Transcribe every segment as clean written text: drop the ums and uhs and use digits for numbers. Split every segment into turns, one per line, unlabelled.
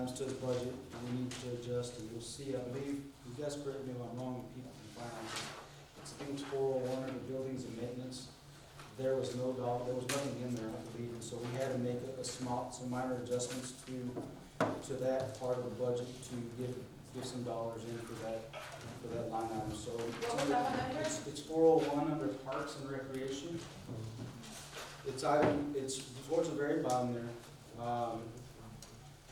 items to the budget we need to adjust, and you'll see, I believe, you guys correct me if I'm wrong, people can finance it. It's things 401 under buildings and maintenance. There was nothing in there, I believe, and so we had to make some minor adjustments to that part of the budget to give some dollars in for that line item, so.
What was that one under?
It's 401 under Parks and Recreation. It's towards the very bottom there.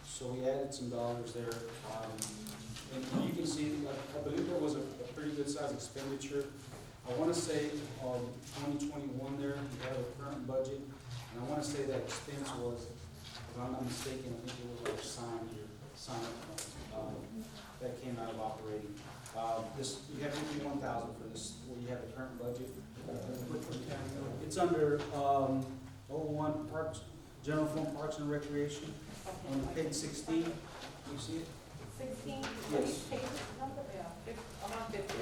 So we added some dollars there. And you can see, I believe there was a pretty good size expenditure. I want to say 2021 there, we have a current budget, and I want to say that expense was, if I'm not mistaken, I think it was our sign that came out of operating. You have 51,000 for this, where you have the current budget. It's under 01 Parks, General Fund Parks and Recreation, on page 16. You see it?
16?
Yes.
Page number? Yeah, I'm on 50.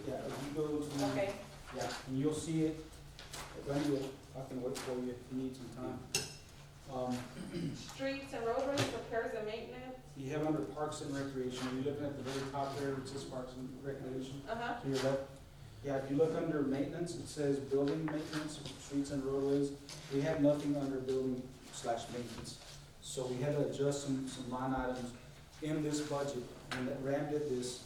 Yeah, if you go to.
Okay.
Yeah, and you'll see it. I can wait for you if you need some time.
Streets and roadways, repairs and maintenance.
You have under Parks and Recreation, you're looking at the very top there, it says Parks and Recreation.
Uh-huh.
To your left. Yeah, if you look under maintenance, it says building maintenance, streets and roadways. We have nothing under building/maintenance. So we had to adjust some line items in this budget, and that Ram did this.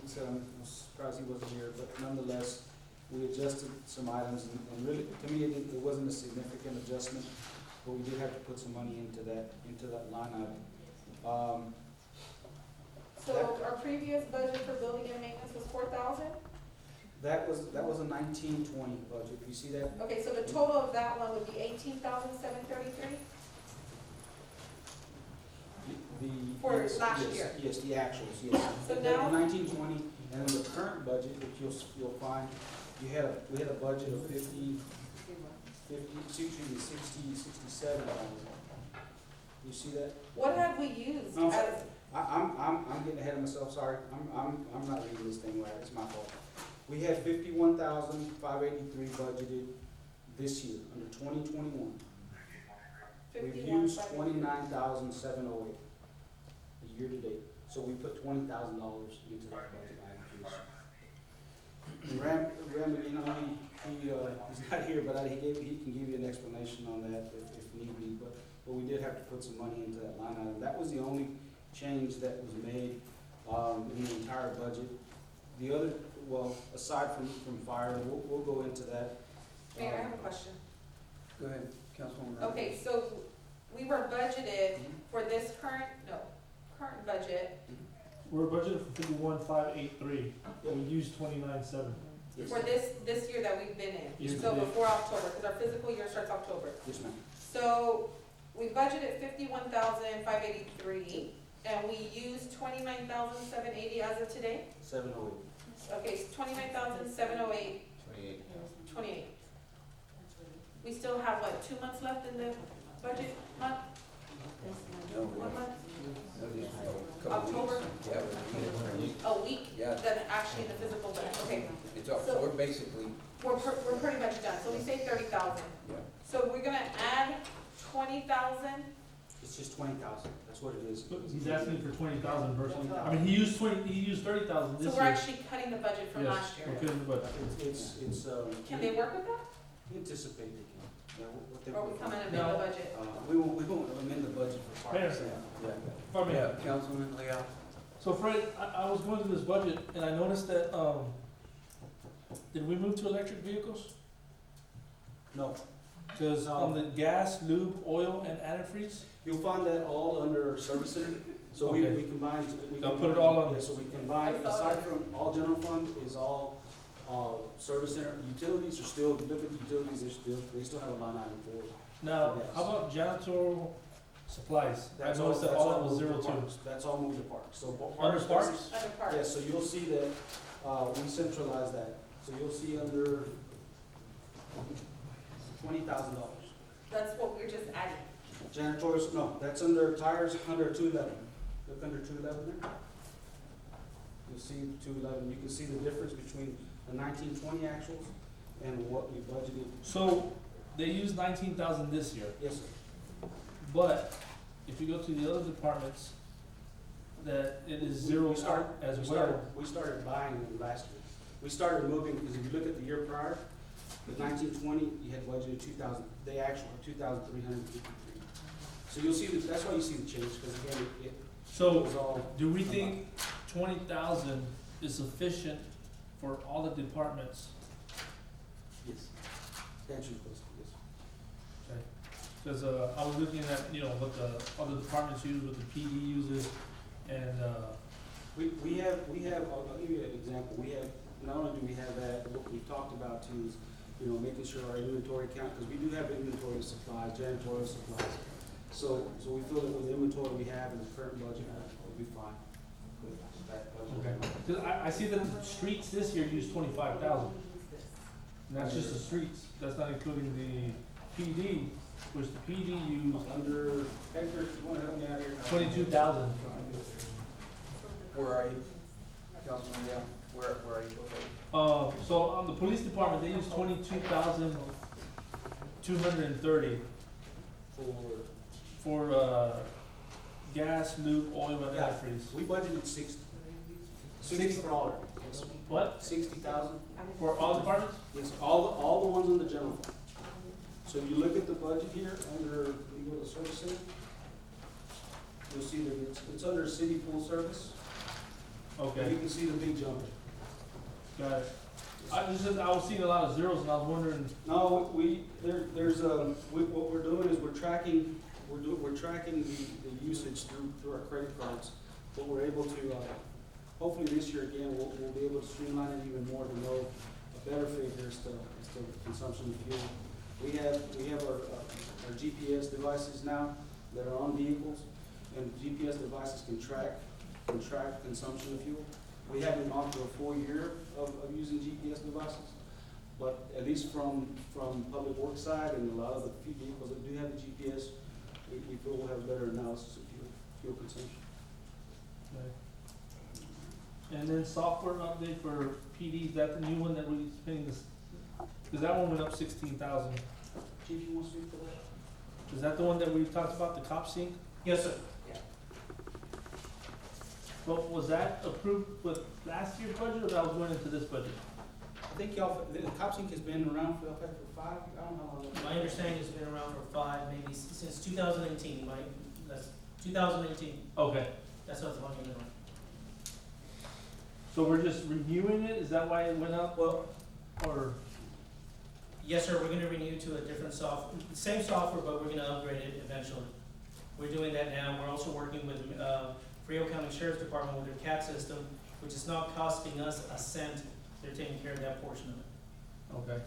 So I'm surprised he wasn't here, but nonetheless, we adjusted some items, and really, to me, it wasn't a significant adjustment, but we did have to put some money into that line item.
So our previous budget for building and maintenance was 4,000?
That was a 19-20 budget, you see that?
Okay, so the total of that one would be 18,733? For
Yes,
last
yes,
year.
Yes, the actuals, yes.
So
The
now-
19-20, and then the current budget, which you'll find, we had a budget of 60, 67 dollars. You see that?
What had we used
No,
as,
I'm getting ahead of myself, sorry. I'm not reading this thing right, it's my fault. We had 51,583 budgeted this year, under 2021. We've
51?
used 29,708 a year to date, so we put $20,000 into that budget item. And Ram, you know, he's not here, but he can give you an explanation on that if need be, but we did have to put some money into that line item. That was the only change that was made in the entire budget. The other, well, aside from fire, we'll go into that.
Mayor, I have a question.
Go ahead, Councilwoman.
Okay, so we were budgeted for this current budget,
We're budgeted for 51,583. We used 29,700.
Yes,
for this year that we've been in.
Yes,
So
ma'am.
before October, because our physical year starts October.
yes, ma'am.
So we budgeted 51,583, and we used 29,780 as of today?
708.
Okay, so 29,708, 28. We still have, what, 2 months left in the budget month?
No,
1 month?
October?
October?
Yeah,
A week?
Yeah.
That's actually in the physical budget, okay.
it's up,
So-
we're basically,
We're pretty much done, so we say 30,000.
yeah.
So we're gonna add 20,000?
It's just 20,000, that's what it is.
He's asking for 20,000 versus, I mean, he used 30,000
So
this
we're
year.
actually cutting the budget from
Yes,
last year.
we're cutting the budget.
It's.
Can they work with that?
We anticipate they can. Yeah, what they.
Or we come in and
No.
amend the budget?
We won't amend the budget for parks.
Mayor.
Yeah.
If I may.
Yeah, Councilman Leal.
So Fred, I was going through this budget and I noticed that, did we move to electric vehicles?
No,
Because on the gas, lube, oil, and antifreeze,
you'll find that all under service center. So
Okay.
we combined.
I'll put it all on.
Yeah, so we combined, aside from all general fund is all, service center. Utilities are still, if you look at the utilities, they still have a line item for it.
now,
Yes.
how about janitorial supplies? I
That's
noticed that
that's
all that was
moved to
0 2.
parks. That's all moved to parks. So
Under parks?
Under parks?
Yes, so you'll see that, we centralize that. So you'll see under $20,000.
That's what we're just adding.
Janitorial, no, that's under tires, under 211. Look under 211 there. You'll see 211. You can see the difference between the 1920 actuals and what we budgeted.
So they used 19,000 this year,
Yes, sir.
but if you go to the other departments, that it is
We
zero
started-
out as
we
well.
started- We started buying them last year. We started moving, because if you look at the year prior, with 1920, you had budgeted 2,000, they actually were 2,353. So you'll see, that's why you see the change, because again, it
So,
was all.
do we think 20,000 is sufficient for all the departments?
Yes. To answer your question, yes.
Because, I was looking at, you know, what the other departments use, what the PD uses, and,
We have, I'll give you an example, we have, not only do we have that, but what we've talked about too is, you know, making sure our inventory count, because we do have inventory of supplies, janitorial supplies. So we feel that with the inventory we have in the current budget, we'll be fine with that budget.
okay. Because I see that the streets this year use 25,000. And that's just the streets, that's not including the PD, which the PD used
Under, Hector, if you wanna help me out here?
22,000.
Where are you? Councilman Leon, where are you?
So on the police department, they use 22,230
For,
for, gas, lube, oil, and
Yeah.
antifreeze.
we budgeted 60. 60 for all, yes.
What?
60,000.
For all departments?
Yes, all the ones in the general fund. So if you look at the budget here, under legal service center, you'll see that it's under city pool service. And
Okay,
you can see the big jump.
got it. I was seeing a lot of zeros and I was wondering,
No, what we're doing is we're tracking the usage through our credit cards. But we're able to, hopefully this year again, we'll be able to streamline it even more to know a better figure as to consumption of fuel. We have our GPS devices now that are on vehicles, and GPS devices can track consumption of fuel. We haven't gone through a full year of using GPS devices, but at least from public works side and a lot of the vehicles that do have the GPS, we feel we'll have better analysis of fuel consumption.
and then software update for PD, is that the new one that we spending this? Because that one went up 16,000.
Chief, you want to speak to that?
Is that the one that we talked about, the cop sync?
Yes, sir.
Well, was that approved with last year's budget or that was going into this budget?
I think y'all, the CopSync has been around for 5, I don't know how long.
My understanding it's been around for 5, maybe since 2018, that's 2018,
Okay,
that's what the money been on.
so we're just renewing it, is that why it went up?
Well,
Or,
Yes, sir, we're gonna renew to a different same software, but we're gonna upgrade it eventually. We're doing that now, we're also working with, Frio County Sheriff's Department with their CAT system, which is not costing us a cent, they're taking care of that portion of it.
okay.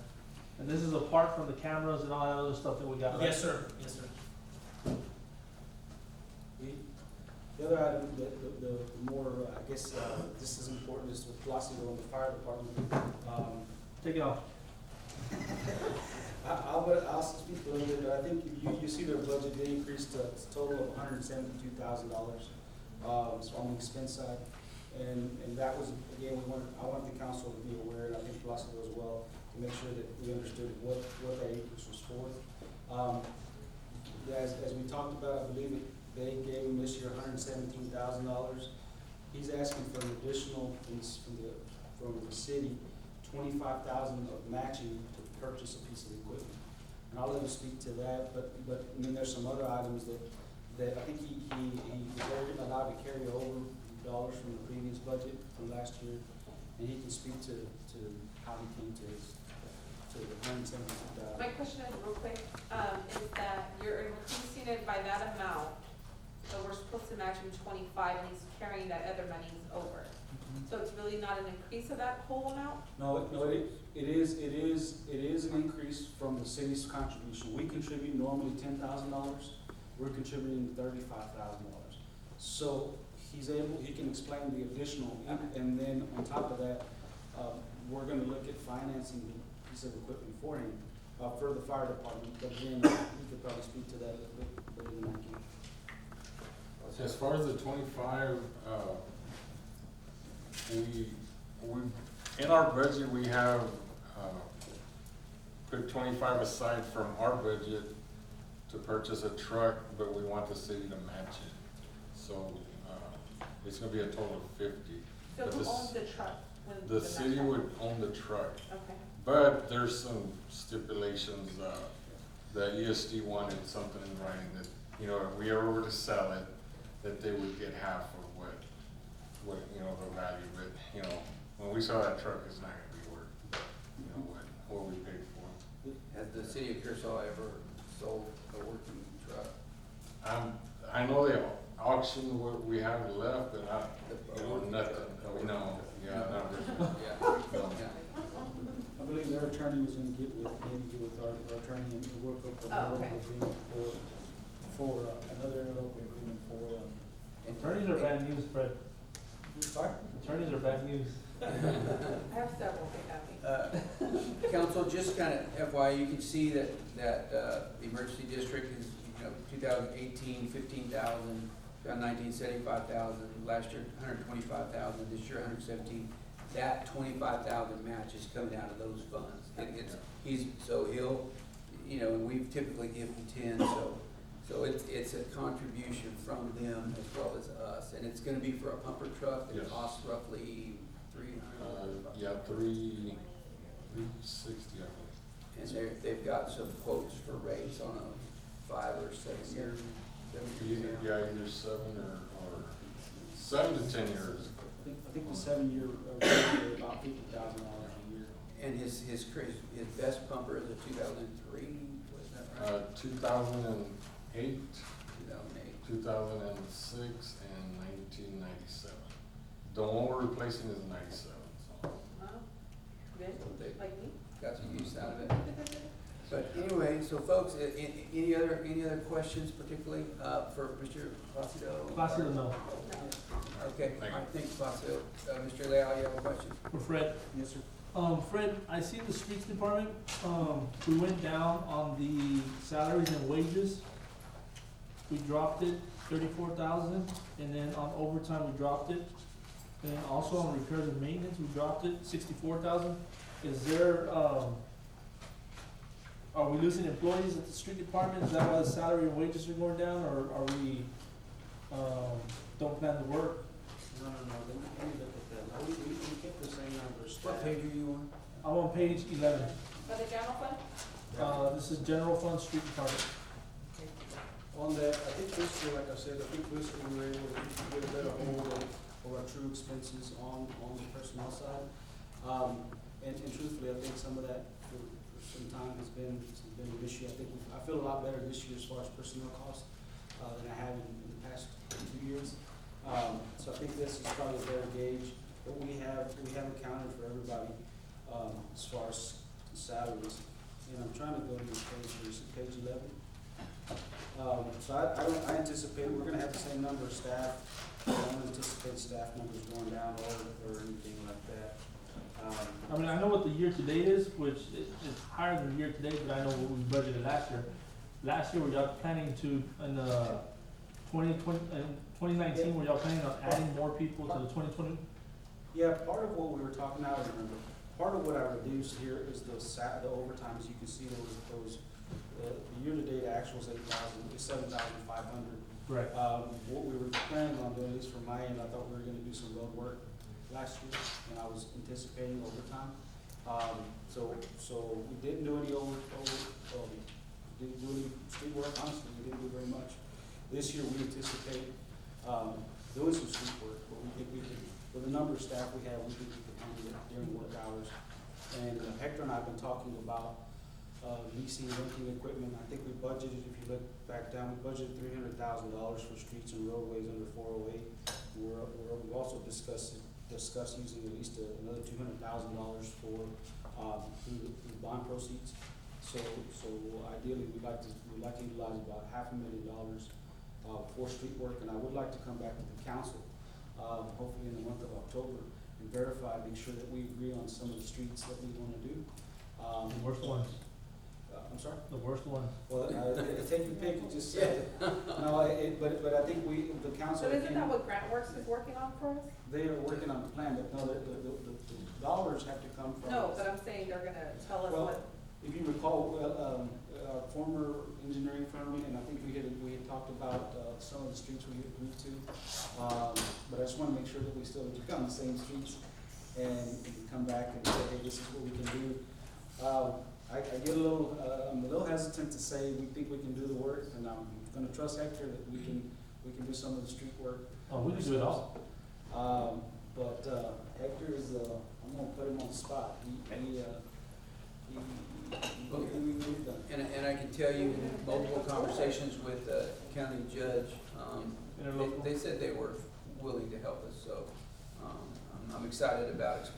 And this is apart from the cameras and all that other stuff that we got, right?
Yes, sir, yes, sir.
the other item, the more, I guess, this is important, is with Placido and the fire department.
Take it off.
I'll speak a little bit, but I think you see their budget, they increased a total of $172,000, so on the expense side. And that was, again, I wanted the council to be aware, and I think Placido as well, to make sure that we understood what that increase was for. As we talked about, I believe that they gave him this year $117,000. He's asking for an additional, from the city, $25,000 of matching to purchase a piece of equipment. And I'll let him speak to that, but I mean, there's some other items that I think he was allowed to carry over dollars from the previous budget from last year, and he can speak to how he came to the $117,000.
My question is real quick, is that you're increasing it by that amount, but we're supposed to match him 25 and he's carrying that other money over. So it's really not an increase of that whole amount?
No, it is an increase from the city's contribution. We contribute normally $10,000, we're contributing $35,000. So he can explain the additional, and then on top of that, we're gonna look at financing the piece of equipment for him, for the fire department, but again, he could probably speak to that a little bit better than I can.
As far as the 25, we in our budget, we have put 25 aside from our budget to purchase a truck, but we want the city to match it. So it's gonna be a total of 50.
So
But
who
this-
owns the truck? when
The
next
city
time?
would own the truck,
Okay.
but there's some stipulations, the ESD wanted something in writing that, you know, if we ever were to sell it, that they would get half of what, you know, the value, but, you know, when we sell that truck, it's not gonna be worth, you know, what we paid for it.
Has the city of Pearsall ever sold a working truck?
I know they auctioned what we have left, but you know, nothing, no, yeah, not really,
Yeah.
no.
Yeah.
I believe their attorney was gonna maybe get with our attorney and work up a
Oh,
local
okay.
agreement for another local agreement for,
Attorneys are bad news, Fred.
sorry?
Attorneys are bad news.
I have several, they got me.
Council, just kind of FYI, you can see that, the emergency district is, 2018, 15,000, 2019, 75,000, last year, 125,000, this year, 117. That 25,000 match is coming out of those funds. He'll, and we typically give him 10, so it's a contribution from them as well as us. And it's gonna be for a pumper truck that
Yes.
costs roughly 300.
Yeah, 360, I
And they've got some quotes for rates on a 5 or 7 year.
think. Either 7 or 7 to 10 years.
I think the 7-year, rate about $50,000 a year.
And his best pumper is a 2003, was that right?
2008,
2008.
2006, and 1997. The one we're replacing is 97, so.
Wow. Good,
They
like me?
got some use out of it. But anyway, so folks, any other questions particularly, for Mr. Placido?
Placido, no.
Okay,
Thank you.
I think Placido, Mr. Leal, you have a question?
For Fred.
Yes, sir.
Fred, I see the streets department, we went down on the salaries and wages. We dropped it 34,000, and then on overtime, we dropped it. And also on repairs and maintenance, we dropped it 64,000. Is there, are we losing employees at the street department? Is that why the salary and wages are going down, or are we, don't plan to work?
No, let me look at that. No, we kept the same number of
What
staff.
page are you on?
I'm on page 11.
For the general fund?
This is general fund, street department.
On that, I think this year, like I said, I think this year we were able to get a better hold of our true expenses on the personnel side. And truthfully, I think some of that for some time has been an issue. I feel a lot better this year as far as personnel costs, than I have in the past 2 years. So I think this is probably a better gauge, but we have accounted for everybody, as far as salaries. And I'm trying to go to this page, here. Is it page 11? So I anticipate we're gonna have the same number of staff. I don't anticipate staff numbers going down or anything like that.
I mean, I know what the year-to-date is, which is higher than year-to-date, but I know what we budgeted last year. Last year, were y'all planning to, in 2019, were y'all planning on adding more people to the 2020?
Yeah, part of what we were talking, now I remember, part of what I reduced here is the overtime, as you can see, those, the year-to-date actuals 7,500.
Right.
What we were planning on doing, at least from my end, I thought we were gonna do some road work last year, and I was anticipating overtime. So we didn't do any didn't do any street work, honestly, we didn't do very much. This year, we anticipate, doing some street work, but we think we can, with the number of staff we have, we think we can handle it during work hours. And Hector and I have been talking about, leasing, renting equipment. I think we budgeted, if you look back down, we budgeted $300,000 for streets and roadways under 408. We've also discussed using at least another $200,000 for, through the bond proceeds. So ideally, we'd like to utilize about $500,000, for street work, and I would like to come back to the council, hopefully in the month of October, and verify, make sure that we agree on some of the streets that we wanna do.
The worst ones,
I'm sorry?
the worst ones.
Well, take your pick, you just said it. No, but I think the council.
So isn't that what GrantWorks is working on for us?
They are working on the plan, but no, the dollars have to come from.
No, but I'm saying they're gonna tell us
Well,
what,
if you recall, our former engineering firm, and I think we had talked about, some of the streets we had agreed to. But as just wanna make sure that we still get on the same streets and come back and say, hey, this is what we can do. I get a little, I'm a little hesitant to say we think we can do the work, and I'm gonna trust Hector that we can do some of the street work.
Oh, we can do it all.
But Hector is, I'm gonna put him on the spot. He we've done.
And I can tell you, in multiple conversations with the county judge,
Interlocal.
they said they were willing to help us, so, I'm excited about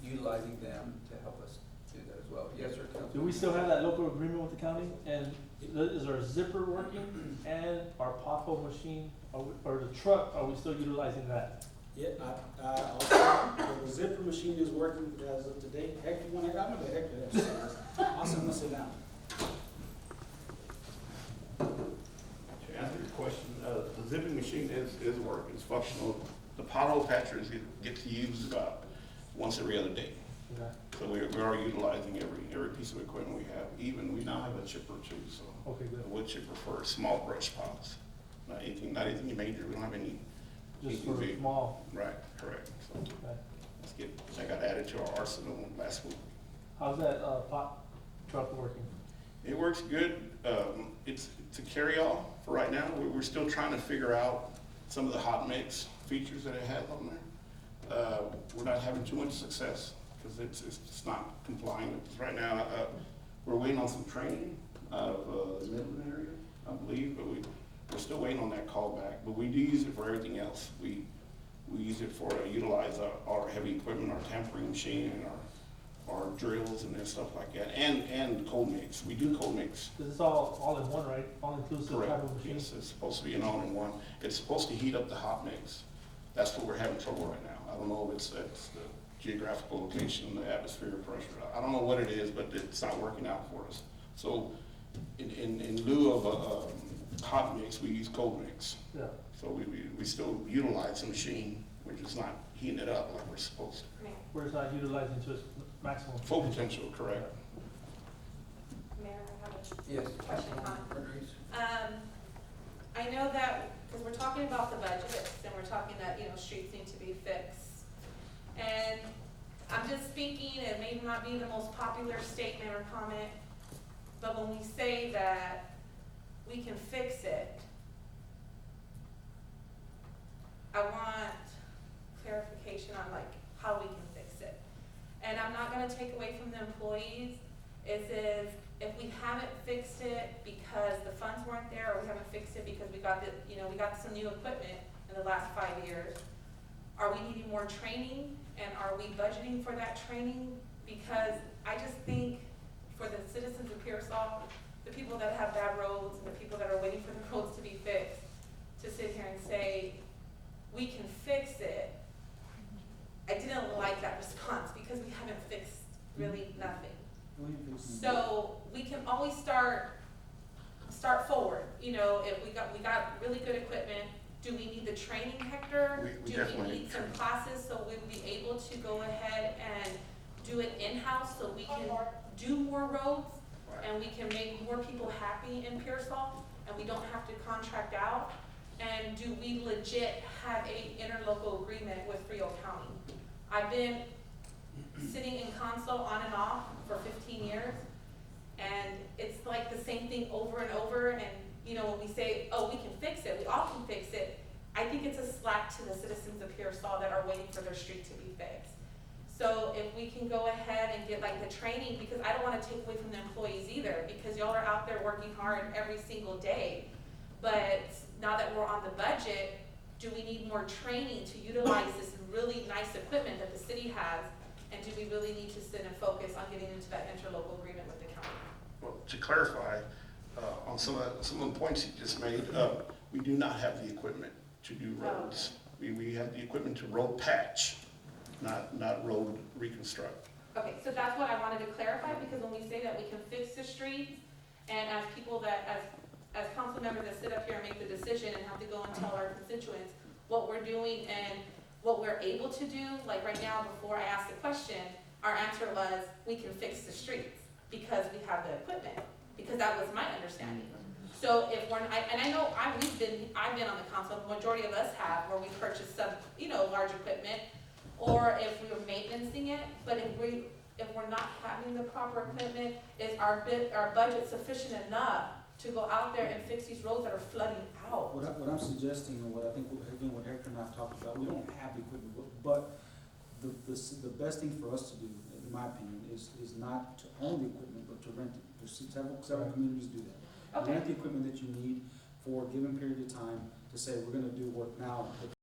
utilizing them to help us do that as well. Yes, sir, Councilman?
Do we still have that local agreement with the county? And is our zipper working and our pothole machine, or the truck, are we still utilizing that?
Yeah, the zipper machine is working as of today. Hector, when I got him, Hector, has to say this. I'll send him sit down.
To answer your question, the zipping machine is working, it's functional. The pothole patchers get to use about once every other day.
Okay.
So we are utilizing every piece of equipment we have. Even, we now have a chipper too, so.
Okay, good.
A wood chipper for small brush piles. Not anything major, we don't have any.
Just for
big.
small,
Right, correct. So
okay.
that got added to our arsenal last week.
How's that, pot truck working?
It works good. It's a carry-all for right now. We're still trying to figure out some of the hot mix features that it has on there. We're not having too much success because it's just not complying. Right now, we're waiting on some training out of the Midland area, I believe, but we're still waiting on that call back. But we do use it for everything else. We use it for utilize our heavy equipment, our tampering machine, and our drills and stuff like that, and cold mix. We do cold mix.
Cause it's all in one, right? All inclusive type of machine?
Yes, it's supposed to be an all-in-one. It's supposed to heat up the hot mix. That's what we're having trouble right now. I don't know if it's the geographical location, the atmospheric pressure. I don't know what it is, but it's not working out for us. So in lieu of a hot mix, we use cold mix.
Yeah.
So we still utilize the machine. We're just not heating it up like we're supposed to.
We're not utilizing to its maximum.
Full potential, correct.
Mayor, I have a
Yes.
question on.
Marguerite?
I know that, because we're talking about the budget, and we're talking that, streets need to be fixed. And I'm just speaking, it may not be the most popular statement or comment, but when we say that we can fix it, I want clarification on how we can fix it. And I'm not gonna take away from the employees, if we haven't fixed it because the funds weren't there, or we haven't fixed it because we got some new equipment in the last 5 years, are we needing more training, and are we budgeting for that training? Because I just think for the citizens of Pearsall, the people that have bad roads and the people that are waiting for the roads to be fixed, to sit here and say, we can fix it, I didn't like that response because we haven't fixed really nothing. So we can always start forward, if we got really good equipment, do we need the training, Hector?
We
Do
definitely
we
need
need some
training.
classes so we'll be able to go ahead and do it in-house so we can do more roads and we can make more people happy in Pearsall and we don't have to contract out? And do we legit have a interlocal agreement with Frio County? I've been sitting in console on and off for 15 years, and it's like the same thing over and over, and when we say, oh, we can fix it, we all can fix it, I think it's a slack to the citizens of Pearsall that are waiting for their street to be fixed. So if we can go ahead and get the training, because I don't wanna take away from the employees either, because y'all are out there working hard every single day. But now that we're on the budget, do we need more training to utilize this really nice equipment that the city has? And do we really need to sit and focus on getting into that interlocal agreement with the county?
Well, to clarify, on some of the points you just made, we do not have the equipment to do roads. We have the equipment to road patch, not road reconstruct.
Okay, so that's what I wanted to clarify, because when we say that we can fix the streets, and as people as council members that sit up here and make the decision and have to go and tell our constituents what we're doing and what we're able to do, like right now, before I asked the question, our answer was, we can fix the streets because we have the equipment, because that was my understanding. So if we're, and I know I've been on the council, the majority of us have, where we purchased some, large equipment, or if we were maintaining it, but if we're not having the proper equipment, is our budget sufficient enough to go out there and fix these roads that are flooding out?
What I'm suggesting, and what I think, again, what Hector and I have talked about, we don't have the equipment, but the best thing for us to do, in my opinion, is not to own the equipment, but to rent it. There's several communities do that.
Okay.
Rent the equipment that you need for a given period of time to say, we're gonna do work now, but